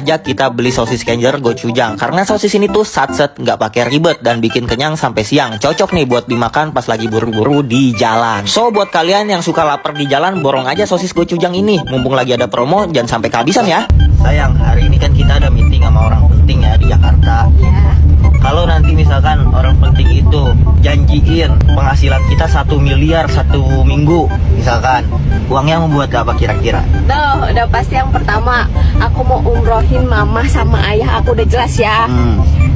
aja kita beli sosis Kenjer gochujang. Karena sosis ini tuh satset, nggak pakai ribet dan bikin kenyang sampai siang. Cocok nih buat dimakan pas lagi buru-buru di jalan. So buat kalian yang suka lapar di jalan, borong aja sosis gochujang ini. Mumpung lagi ada promo, jangan sampai kehabisan ya. Sayang, hari ini kan kita ada meeting sama orang penting ya di Jakarta. Kalau nanti misalkan orang penting itu janjiin penghasilan kita 1 miliar 1 minggu misalkan, uangnya mau buat apa kira-kira? Tuh, udah pasti yang pertama aku mau umrohin mama sama ayah, aku udah jelas ya.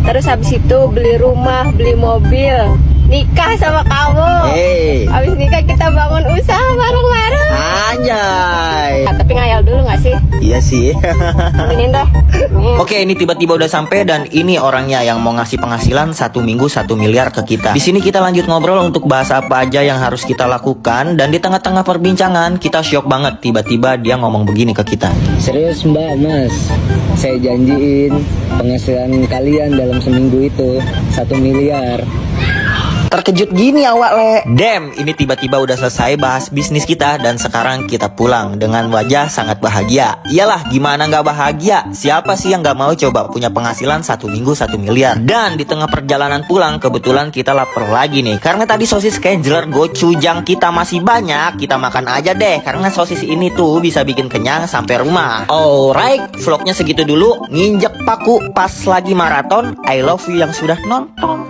Terus habis itu beli rumah, beli mobil, nikah sama kamu. Habis nikah kita bangun usaha bareng-bareng. Anjay. Tapi ngayal dulu gak sih? Iya sih. Ini dah. Oke, ini tiba-tiba udah sampai dan ini orangnya yang mau ngasih penghasilan 1 minggu 1 miliar ke kita. Di sini kita lanjut ngobrol untuk bahas apa aja yang harus kita lakukan, dan di tengah-tengah perbincangan kita shock banget tiba-tiba dia ngomong begini ke kita. Serius Mbak, Mas, saya janjiin penghasilan kalian dalam seminggu itu 1 miliar. Terkejut gini awak le. Damn, ini tiba-tiba udah selesai bahas bisnis kita dan sekarang kita pulang dengan wajah sangat bahagia. Iyalah, gimana nggak bahagia? Siapa sih yang nggak mau coba punya penghasilan 1 minggu 1 miliar? Dan di tengah perjalanan pulang kebetulan kita lapar lagi nih. Karena tadi sosis Kenjer gochujang kita masih banyak, kita makan aja deh. Karena sosis ini tuh bisa bikin kenyang sampai rumah. Alright, vlognya segitu dulu. Nginjek paku pas lagi maraton. I love you yang sudah nonton.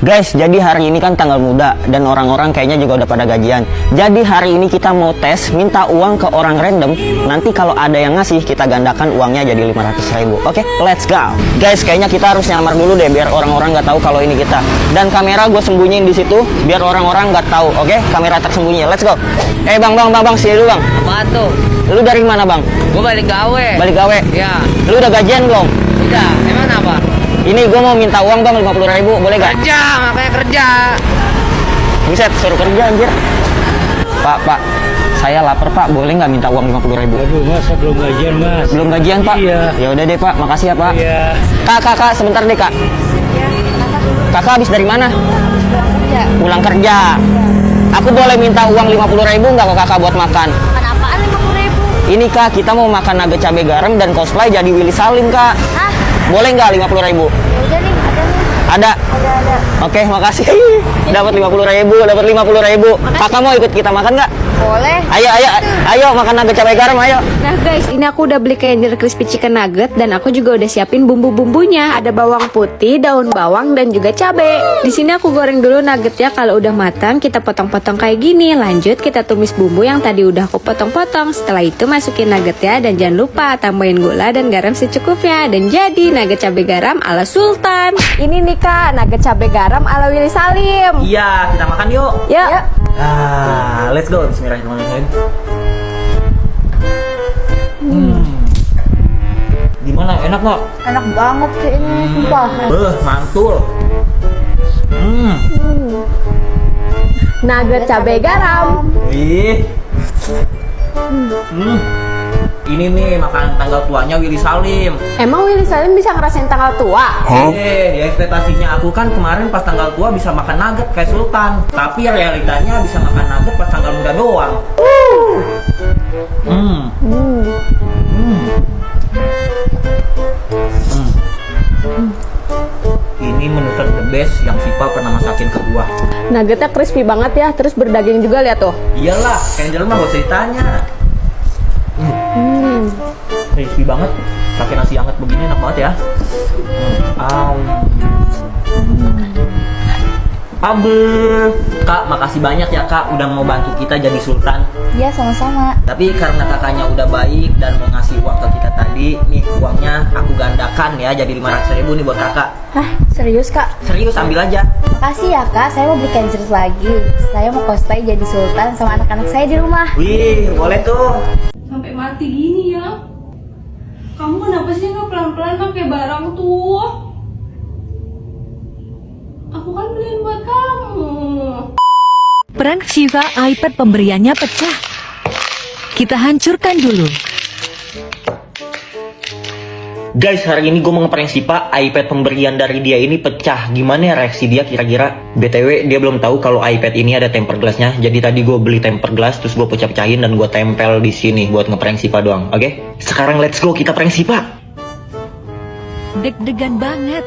Guys, jadi hari ini kan tanggal muda dan orang-orang kayaknya juga udah pada gajian. Jadi hari ini kita mau tes, minta uang ke orang random. Nanti kalau ada yang ngasih, kita gandakan uangnya jadi 500.000. Oke, let's go. Guys, kayaknya kita harus nyamar dulu deh biar orang-orang nggak tahu kalau ini kita. Dan kamera gue sembunyiin di situ biar orang-orang nggak tahu. Oke, kamera tersembunyi. Let's go. Bang, sini dulu bang. Apaan tuh? Lu dari mana bang? Gue balik gawe. Balik gawe? Ya. Lu udah gajian belum? Udah, emang apa? Ini gue mau minta uang bang 50.000, boleh gak? Kerja, makanya kerja. Buset, suruh kerja anjir. Pak, saya lapar pak, boleh nggak minta uang 50.000? Aduh mas, saya belum gajian mas. Belum gajian pak? Iya. Ya udah deh pak, makasih ya pak. Iya. Kak, sebentar deh kak. Kakak habis dari mana? Pulang kerja. Aku boleh minta uang 50.000 nggak ke kakak buat makan? Kenapaan 50.000? Ini kak, kita mau makan nugget cabai garam dan cosplay jadi Willy Salim kak. Hah? Boleh nggak 50.000? Udah nih, ada nih. Ada? Ada. Oke, makasih. Dapat 50.000. Kakak mau ikut kita makan nggak? Boleh. Ayo makan nugget cabai garam, ayo. Nah guys, ini aku udah beli Kenjer crispy chicken nugget dan aku juga udah siapin bumbu-bumbunya. Ada bawang putih, daun bawang dan juga cabai. Di sini aku goreng dulu nuggetnya. Kalau udah matang, kita potong-potong kayak gini. Lanjut kita tumis bumbu yang tadi udah aku potong-potong. Setelah itu masukin nuggetnya dan jangan lupa tambahin gula dan garam secukupnya. Dan jadi nugget cabai garam ala Sultan. Ini nih kak, nugget cabai garam ala Willy Salim. Iya, kita makan yuk. Yuk. Let's go. Bismillahirrahmanirrahim. Gimana? Enak nggak? Enak banget sih ini, sumpah. Mantul. Nugget cabai garam. Ih. Ini nih makanan tanggal tuanya Willy Salim. Emang Willy Salim bisa ngerasain tanggal tua? Ya ekspektasinya aku kan kemarin pas tanggal tua bisa makan nugget kayak Sultan. Tapi realitanya bisa makan nugget pas tanggal muda doang. Ini menu ter the best yang Sipa pernah masakin ke gua. Nuggetnya crispy banget ya, terus berdaging juga, lihat tuh. Iyalah, Kenjer mah gak usah ditanya. Crispy banget, pakai nasi hangat begini enak banget ya. Kak, makasih banyak ya kak udah mau bantu kita jadi Sultan. Iya, sama-sama. Tapi karena kakaknya udah baik dan mau ngasih uang ke kita tadi, nih uangnya aku gandakan ya jadi 500.000 nih buat kakak. Hah, serius kak? Serius, ambil aja. Makasih ya kak, saya mau beli Kenjer lagi. Saya mau cosplay jadi Sultan sama anak-anak saya di rumah. Wih, boleh tuh. Sampai mati gini ya. Kamu kenapa sih nggak pelan-pelan pakai barang tuh? Aku kan beliin buat kamu. Prank Shiva, iPad pemberiannya pecah. Kita hancurkan dulu. Guys, hari ini gue mau ngeprank Sipa. iPad pemberian dari dia ini pecah. Gimana ya reaksi dia kira-kira? BTW, dia belum tahu kalau iPad ini ada tempered glassnya. Jadi tadi gue beli tempered glass, terus gue pecah-pecahin dan gue tempel di sini buat ngeprank Sipa doang. Oke? Sekarang let's go, kita prank Sipa. Deg-degan banget.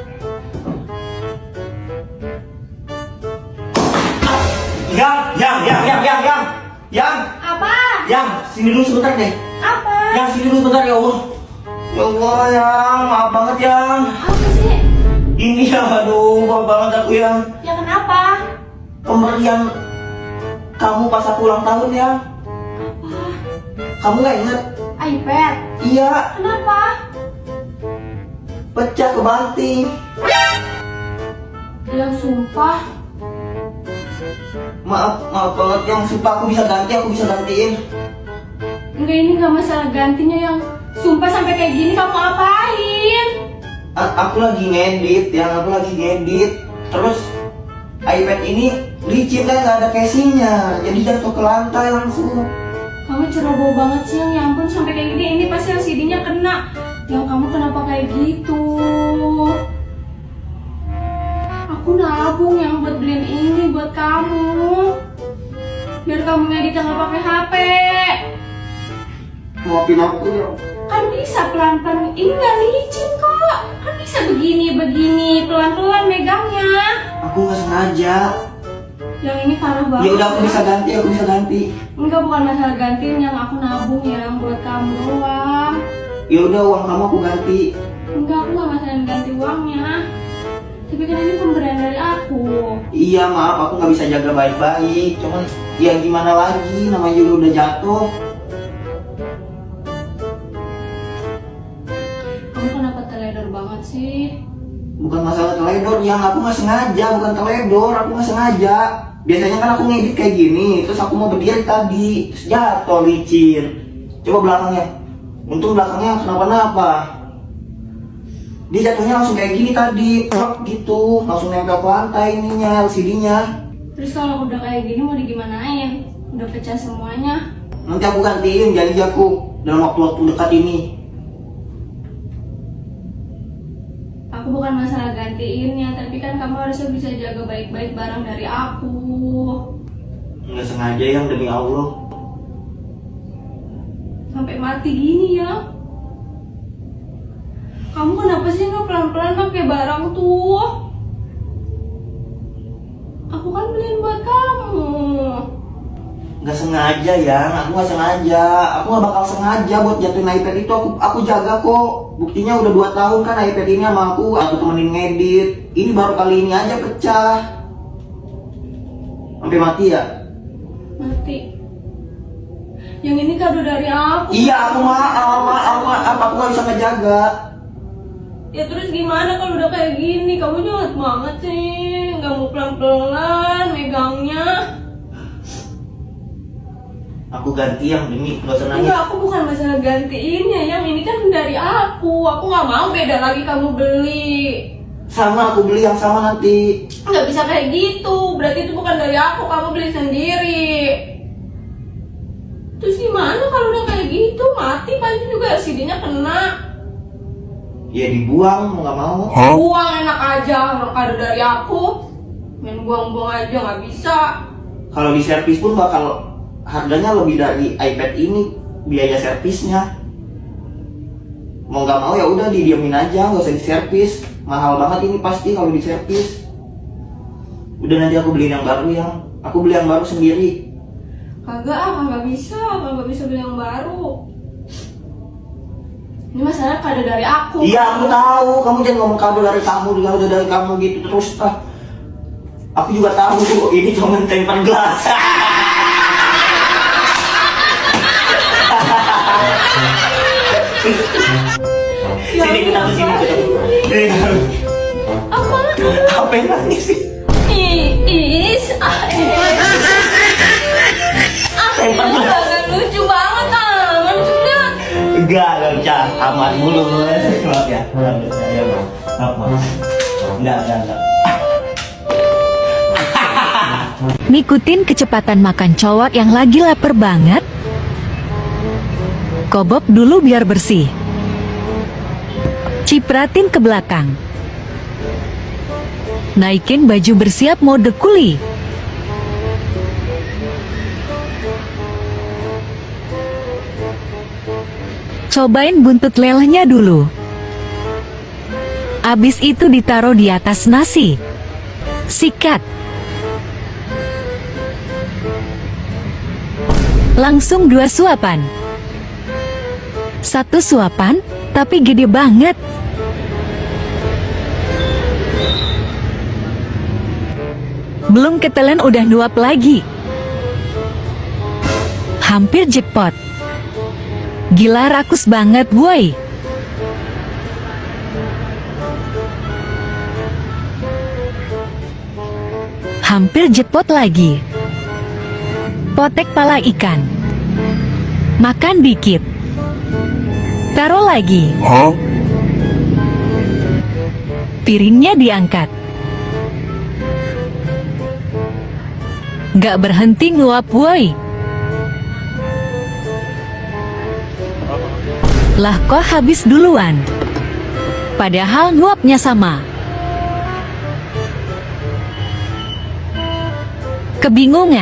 Yang. Apa? Yang, sini dulu sebentar deh. Apa? Yang, sini dulu sebentar ya Allah. Ya Allah, Yang, maaf banget Yang. Apa sih? Ini ya, aduh, maaf banget aku Yang. Ya kenapa? Pemberian kamu pas aku ulang tahun ya. Kamu gak inget? iPad. Iya, Kenapa? pecah kebanting. Yang sumpah. Maaf banget Yang, sumpah aku bisa gantiin. Enggak, ini nggak masalah gantinya yang. Sumpah sampai kayak gini kamu apain? Aku lagi ngedit, Yang, aku lagi ngedit. Terus iPad ini licin kan, gak ada casingnya, jadi jatuh ke lantai langsung. Kamu ceroboh banget sih yang. Ya ampun sampai kayak gini. Ini pasti LCD-nya kena. Yang kamu kenapa kayak gitu? Aku nabung yang buat beliin ini buat kamu. Biar kamu ngeditnya nggak pakai HP. Maafin aku ya. Kan bisa pelan-pelan. Ini nggak licin kok. Kan bisa begini pelan-pelan megangnya. Aku nggak sengaja. Yang ini parah banget. Ya udah, aku bisa ganti. Enggak, bukan masalah gantiin, yang aku nabung yang buat kamu doang. Ya udah, uang kamu aku ganti. Enggak, aku nggak masalah ganti uangnya. Tapi kan ini pemberian dari aku. Iya maaf, aku nggak bisa jaga baik-baik. Cuman ya gimana lagi, namanya juga udah jatuh. Kamu kenapa teledor banget sih? Bukan masalah teledor, Yang, aku nggak sengaja. Bukan teledor, aku nggak sengaja. Biasanya kan aku ngedit kayak gini, terus aku mau berdiri tadi, terus jatuh licin. Coba belakangnya. Untung belakangnya kenapa-napa. Dia jatuhnya langsung kayak gini tadi, plak gitu, langsung nempel ke lantai ininya, LCD-nya. Terus kalau udah kayak gini mau digimanain? Udah pecah semuanya. Nanti aku gantiin, janji aku dalam waktu-waktu dekat ini. Aku bukan masalah gantiinnya, tapi kan kamu harusnya bisa jaga baik-baik barang dari aku. Nggak sengaja Yang, demi Allah. Sampai mati gini ya. Kamu kenapa sih nggak pelan-pelan pakai barang tuh? Aku kan beliin buat kamu. Nggak sengaja Yang, aku nggak sengaja. Aku nggak bakal sengaja buat jatuhin iPad itu. Aku jaga kok. Buktinya udah 2 tahun kan iPad ini sama aku temenin ngedit. Ini baru kali ini aja pecah. Sampai mati ya? Mati. Yang ini kado dari aku. Iya, aku maaf, aku nggak bisa ngejaga. Ya terus gimana kalau udah kayak gini? Kamu jahat banget sih. Nggak mau pelan-pelan megangnya. Aku ganti Yang, demi nggak usah nangis. Enggak, aku bukan masalah gantiinnya. Yang ini kan dari aku. Aku nggak mau beda lagi kamu beli. Sama, aku beli yang sama nanti. Nggak bisa kayak gitu. Berarti itu bukan dari aku. Kamu beli sendiri. Terus gimana kalau udah kayak gitu? Mati pasti juga LCD-nya kena. Ya dibuang, mau nggak mau. Buang enak aja. Orang kado dari aku. Main buang-buang aja nggak bisa. Kalau di servis pun bakal harganya lebih dari iPad ini, biaya servisnya. Mau nggak mau ya udah didiemin aja, nggak usah diservis. Mahal banget ini pasti kalau diservis. Udah nanti aku beliin yang baru Yang. Aku beli yang baru sendiri. Kagak bisa beli yang baru. Ini masalah kado dari aku. Iya aku tahu, kamu jangan ngomong kado dari kamu gitu terus. Aku juga tahu ini cuma tempered glass. Sini kita ke sini. Apa yang nangis sih? Jangan lucu banget kan sudah. Enggak bisa. Aman mulu. Maaf ya. Maaf. Enggak. Ngikutin kecepatan makan cowok yang lagi lapar banget. Kobok dulu biar bersih. Cipratin ke belakang. Naikin baju bersiap mode kuli. Cobain buntut lelehnya dulu. Abis itu ditaruh di atas nasi. Sikat. Langsung 2 suapan. 1 suapan, tapi gede banget. Belum ketelan udah nuap lagi. Hampir jackpot. Gila rakus banget boy. Hampir jackpot lagi. Potek pala ikan. Makan dikit. Taruh lagi. Piringnya diangkat. Gak berhenti nguap woi. Lah kok habis duluan? Padahal nguapnya sama. Kebingungan.